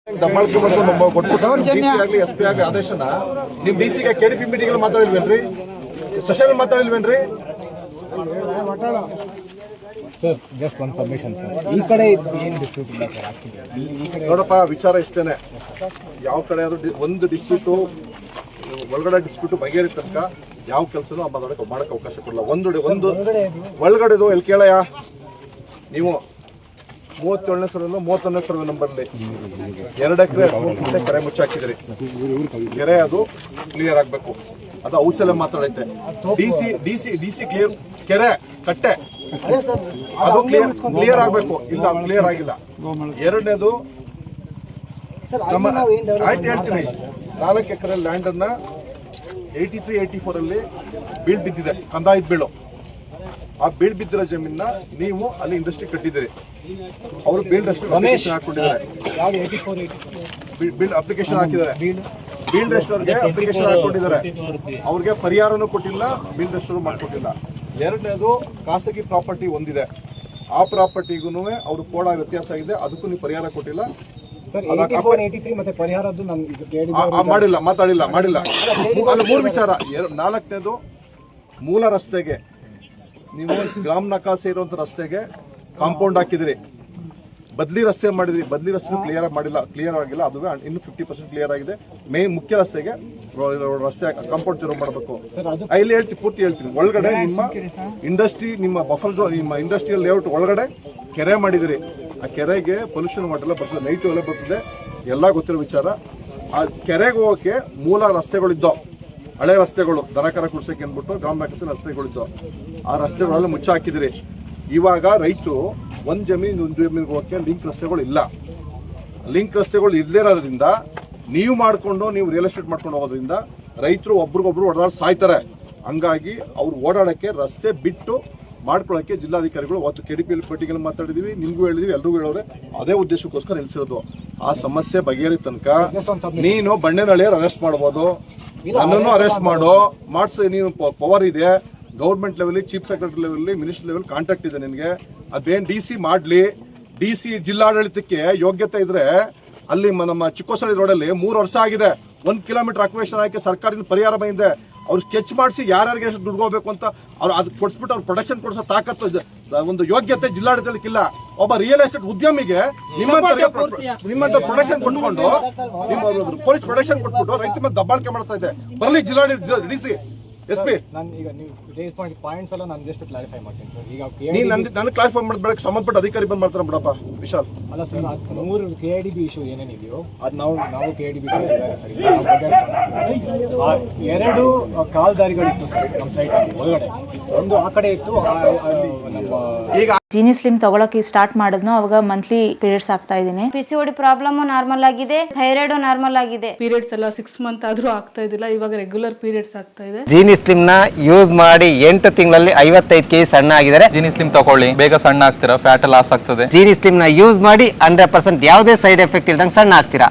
ದಬ್ಬಾಳಿಕೆ ಮಾಡ್ಕೊಂಡು ಕೊಟ್ಬಿಟ್ಟು ಎಸ್ ಪಿ ಆಗಿ ಆದೇಶನ ನಿಮ್ ಡಿ ಸಿಗೆ ಕೆಡಿಪಿ ಮೀಟಿಂಗ್ ಮಾತಾಡಿಲ್ವೇನ್ರಿ, ಸೆಷನ್ ಮಾತಾಡಿಲ್ವೇನ್ರಿ? ಸರ್ ಜಸ್ಟ್ ಒಂದು ಸಬ್ಮಿಷನ್ ಸರ್, ಈ ಕಡೆ ಏನು ಡಿಸ್ಪ್ಯೂಟ್ ಇಲ್ಲ ಸರ್. ಆಕ್ಚುಲಿ ನೋಡಪ್ಪ, ವಿಚಾರ ಇಷ್ಟೇನೆ. ಯಾವ ಕಡೆ ಆದ್ರೂ ಒಂದು ಡಿಸ್ಪ್ಯೂಟು ಒಳಗಡೆ ಡಿಸ್ಪ್ಯೂಟು ಬಗೆಹರಿ ತನಕ ಯಾವ ಕೆಲಸನೂ ಮಾಡಕ್ಕೆ ಅವಕಾಶ ಕೊಡಲ್ಲ. ಒಂದು ಒಳಗಡೆದು ಎಲ್ಲಿ ಕೇಳಯ್ಯ, ನೀವು 37ನೇ ಸರ್ವೆ 31ನೇ ಸರ್ವೆ ನಂಬರ್ಲಿ 2 ಎಕರೆ ಕೆರೆ ಮುಚ್ಚಾಕಿದ್ರಿ. ಕೆರೆ ಅದು ಕ್ಲಿಯರ್ ಆಗ್ಬೇಕು, ಅದು ಔಷಧ ಮಾತಾಡೈತೆ. ಡಿ ಸಿ ಕ್ಲಿಯರ್, ಕೆರೆ ಕಟ್ಟೆ ಅದು ಕ್ಲಿಯರ್ ಆಗ್ಬೇಕು. ಇಲ್ಲ, ಕ್ಲಿಯರ್ ಆಗಿಲ್ಲ. ಎರಡನೇದು ಆಯ್ತು ಹೇಳ್ತೀನಿ, 4 ಎಕರೆ ಲ್ಯಾಂಡ್ ಅನ್ನ 83-84 ಅಲ್ಲಿ ಬೀಳ್ ಬಿದ್ದಿದೆ, ಕಂದಾಯದ ಬೀಳು. ಆ ಬೀಳ್ ಬಿದ್ದಿರೋ ಜಮೀನ ನೀವು ಅಲ್ಲಿ ಇಂಡಸ್ಟ್ರಿ ಕಟ್ಟಿದ್ದೀರಿ. ಅವರು ಬೀಲ್ಡ್ ಅಪ್ಲಿಕೇಶನ್ ಹಾಕೊಂಡಿದ್ದಾರೆ, ಬೀಲ್ಡ್ ಅಪ್ಲಿಕೇಶನ್ ಹಾಕಿದ್ದಾರೆ. ಬೀಲ್ಡ್ ರೆಸ್ಟೋರ್ಗೆ ಅಪ್ಲಿಕೇಶನ್ ಹಾಕೊಂಡಿದ್ದಾರೆ. ಅವ್ರಿಗೆ ಪರಿಹಾರನೂ ಕೊಟ್ಟಿಲ್ಲ, ಬೀಲ್ಡ್ ರೆಸ್ಟೋರ್ ಮಾಡ್ಕೊಟ್ಟಿಲ್ಲ. ಎರಡನೇದು ಖಾಸಗಿ ಪ್ರಾಪರ್ಟಿ ಒಂದಿದೆ, ಆ ಪ್ರಾಪರ್ಟಿಗೂ ಅವ್ರು ಕೋಡ ವ್ಯತ್ಯಾಸ ಆಗಿದೆ, ಅದಕ್ಕೂ ನೀವು ಪರಿಹಾರ ಕೊಟ್ಟಿಲ್ಲ. ಮಾಡಿಲ್ಲ, ಮಾತಾಡಿಲ್ಲ, ಮಾಡಿಲ್ಲ. ಅಲ್ಲಿ 3 ವಿಚಾರ. 4ನೇದು ಮೂಲ ರಸ್ತೆಗೆ ನೀವು ಗ್ರಾಮ್ ನಕಾಸೆ ಇರುವಂತ ರಸ್ತೆಗೆ ಕಾಂಪೌಂಡ್ ಹಾಕಿದ್ರಿ, ಬದ್ಲಿ ರಸ್ತೆ ಮಾಡಿದ್ರಿ. ಬದ್ಲಿ ರಸ್ತೆ ಕ್ಲಿಯರ್ ಆಗಿಲ್ಲ, ಅದು ಇನ್ನು 50% ಕ್ಲಿಯರ್ ಆಗಿದೆ. ಮೇನ್ ಮುಖ್ಯ ರಸ್ತೆಗೆ ರಸ್ತೆ ಕಾಂಪೌಂಡ್ ಶುರು ಮಾಡಬೇಕು. ಇಲ್ಲಿ ಪೂರ್ತಿ ಹೇಳ್ತೀನಿ. ಒಳಗಡೆ ನಿಮ್ಮ ಇಂಡಸ್ಟ್ರಿ, ನಿಮ್ಮ ಬಫರ್ ಝೋನ್, ನಿಮ್ಮ ಇಂಡಸ್ಟ್ರಿಯಲ್ ಲೇಔಟ್ ಒಳಗಡೆ ಕೆರೆ ಮಾಡಿದಿರಿ. ಆ ಕೆರೆಗೆ ಪೊಲ್ಯೂಷನ್ ವಾಟರ್ ಎಲ್ಲ ಬರ್ತದೆ, ನೈಟ್ ಎಲ್ಲ ಬರ್ತದೆ, ಎಲ್ಲ ಗೊತ್ತಿರೋ ವಿಚಾರ. ಆ ಕೆರೆಗೆ ಹೋಗೋಕೆ ಮೂಲ ರಸ್ತೆಗಳಿದ್ದೋ, ಹಳೆ ರಸ್ತೆಗಳು, ದನಕರ ಕುಡ್ಸಕ್ಕೆ ಅಂದ್ಬಿಟ್ಟು ಗ್ರಾಮ ಬ್ಯಾಂಕ್ಸ್ ರಸ್ತೆಗಳಿದ್ದು, ಆ ರಸ್ತೆಗಳೆಲ್ಲ ಮುಚ್ಚಾಕಿದ್ರಿ. ಇವಾಗ ರೈತರು ಒಂದು ಜಮೀನಿಗೆ ಹೋಗೋಕ್ಕೆ ಲಿಂಕ್ ರಸ್ತೆಗಳು ಇಲ್ಲ. ಲಿಂಕ್ ರಸ್ತೆಗಳು ಇಲ್ಲದೇ ಇರೋದ್ರಿಂದ ನೀವು ರಿಯಲ್ ಎಸ್ಟೇಟ್ ಮಾಡ್ಕೊಂಡು ಹೋಗೋದ್ರಿಂದ ರೈತರು ಒಬ್ರಿಗೊಬ್ರು ಹೊಡೆದಾಡಿ ಸಾಯ್ತಾರೆ. ಹಂಗಾಗಿ ಅವ್ರು ಓಡಾಡಕ್ಕೆ ರಸ್ತೆ ಬಿಟ್ಟು ಮಾಡ್ಕೊಳ್ಳೋಕ್ಕೆ ಜಿಲ್ಲಾಧಿಕಾರಿಗಳು ಅವತ್ತು ಕೆಡಿಪಿ ಪಟ್ಟಿಗೆ ಮಾತಾಡಿದೀವಿ, ನಿಮ್ಗೂ ಹೇಳಿದೀವಿ, ಎಲ್ರಿಗೂ ಹೇಳೋರೆ. ಅದೇ ಉದ್ದೇಶಕ್ಕೋಸ್ಕರ ನಿಲ್ಸಿರೋದು. ಆ ಸಮಸ್ಯೆ ಬಗೆಹರಿ ತನಕ ನೀನು ಬಣ್ಣನಳ್ಳಿಯರ್ ಅರೆಸ್ಟ್ ಮಾಡ್ಬೋದು, ನನ್ನನ್ನು ಅರೆಸ್ಟ್ ಮಾಡಿಸಿ. ನೀನು ಪವರ್ ಇದೆ government level, chief secretary level, minister level contact ಇದೆ ನಿನಗೆ. ಅದೇನ್ ಡಿ ಸಿ ಮಾಡ್ಲಿ, ಡಿ ಸಿ ಜಿಲ್ಲಾಡಳಿತಕ್ಕೆ ಯೋಗ್ಯತೆ ಇದ್ರೆ ಅಲ್ಲಿ ನಮ್ಮ ಚಿಕ್ಕೋಸಳ್ಳಿ ರೋಡಲ್ಲಿ 3 ವರ್ಷ ಆಗಿದೆ, 1 ಕಿಲೋಮೀಟರ್ ಅಕ್ವೇಷನ್ ಹಾಕಿ ಸರ್ಕಾರದಿಂದ ಪರಿಹಾರ ಬಂದಿದೆ. ಅವ್ರು ಸ್ಕೆಚ್ ಮಾಡಿಸಿ ಯಾರ್ಯಾರಿಗೆ ಎಷ್ಟು ದುಡ್ಡು ಹೋಗ್ಬೇಕು ಅಂತ ಅವ್ರು ಅದು ಕೊಡ್ಸ್ಬಿಟ್ಟು ಅವ್ರು ಪ್ರೊಡಕ್ಷನ್ ಕೊಡಿಸೋ ತಾಕತ್ತು, ಒಂದು ಯೋಗ್ಯತೆ ಜಿಲ್ಲಾಡಳಿತಕ್ಕಿಲ್ಲ. ಒಬ್ಬ ರಿಯಲ್ ಎಸ್ಟೇಟ್ ಉದ್ಯಮಿಗೆ ನಿಮ್ಮಂತ ಪ್ರೊಡಕ್ಷನ್ ಕೊಟ್ಕೊಂಡು, ನಿಮ್ಮ ಪೊಲೀಸ್ ಪ್ರೊಡಕ್ಷನ್ ಕೊಟ್ಬಿಟ್ಟು ರೈತ ಮೇಲೆ ದಬ್ಬಾಳಿಕೆ ಮಾಡ್ತಾ ಇದೆ. ಬರಲಿ ಜಿಲ್ಲಾಡಳಿತ, D C, S P. Points ಎಲ್ಲ ನಾನು ಜಸ್ಟ್ ಕ್ಲಾರಿಫೈ ಮಾಡ್ತೀನಿ ಸರ್. ಈಗ ನಾನು ಕ್ಲಾರಿಫೈ ಮಾಡ್ಬೇಡಕ್ಕೆ ಸಂಬಂಧಪಟ್ಟ ಅಧಿಕಾರಿ ಬಂದು ಮಾಡ್ತಾರೆ ಬಿಡಪ್ಪ ವಿಶಾಲ್. ಅಲ್ಲ ಸರ್, 3 KIDB ಇಶ್ಯೂ ಏನೇನಿದೆಯೋ ಅದು ನಾವು KIDB ಸರ್. 2 ಕಾಲ್ದಾರಿಗಳಿತ್ತು ಸರ್ ನಮ್ಮ ಸೈಟಲ್ಲಿ ಒಳಗಡೆ, ಒಂದು ಆ ಕಡೆ ಇತ್ತು. ಈಗ ಜೀನಿ ಸ್ಲಿಮ್ ತಗೊಳಕ್ಕೆ ಸ್ಟಾರ್ಟ್ ಮಾಡಿದ್ನೋ ಅವಾಗ ಮಂತ್ಲಿ ಪೀರಿಯಡ್ಸ್ ಆಗ್ತಾ ಇದ್ದೀನಿ. PCOD ಪ್ರಾಬ್ಲಮ್ ನಾರ್ಮಲ್ ಆಗಿದೆ, ಥೈರಾಯ್ಡ್ ನಾರ್ಮಲ್ ಆಗಿದೆ. ಪೀರಿಯಡ್ಸ್ ಎಲ್ಲ 6 ಮಂತ್ ಆದ್ರೂ ಆಗ್ತಾ ಇದ್ದಿಲ್ಲ, ಇವಾಗ ರೆಗ್ಯುಲರ್ ಪೀರಿಯಡ್ಸ್ ಆಗ್ತಾ ಇದೆ. ಜೀನಿ ಸ್ಲಿಮ್ ನ ಯೂಸ್ ಮಾಡಿ 8 ತಿಂಗಳಲ್ಲಿ 55 kg ಸಣ್ಣ ಆಗಿದ್ದಾರೆ. ಜೀನಿ ಸ್ಲಿಮ್ ತಗೊಳ್ಳಿ, ಬೇಗ ಸಣ್ಣ ಆಗ್ತೀರಾ, ಫ್ಯಾಟ್ ಲಾಸ್ ಆಗ್ತದೆ. ಜೀನಿ ಸ್ಲಿಮ್ ನ ಯೂಸ್ ಮಾಡಿ 100% ಯಾವುದೇ ಸೈಡ್ ಎಫೆಕ್ಟ್ ಇಲ್ದಂಗೆ ಸಣ್ಣ ಆಗ್ತೀರಾ.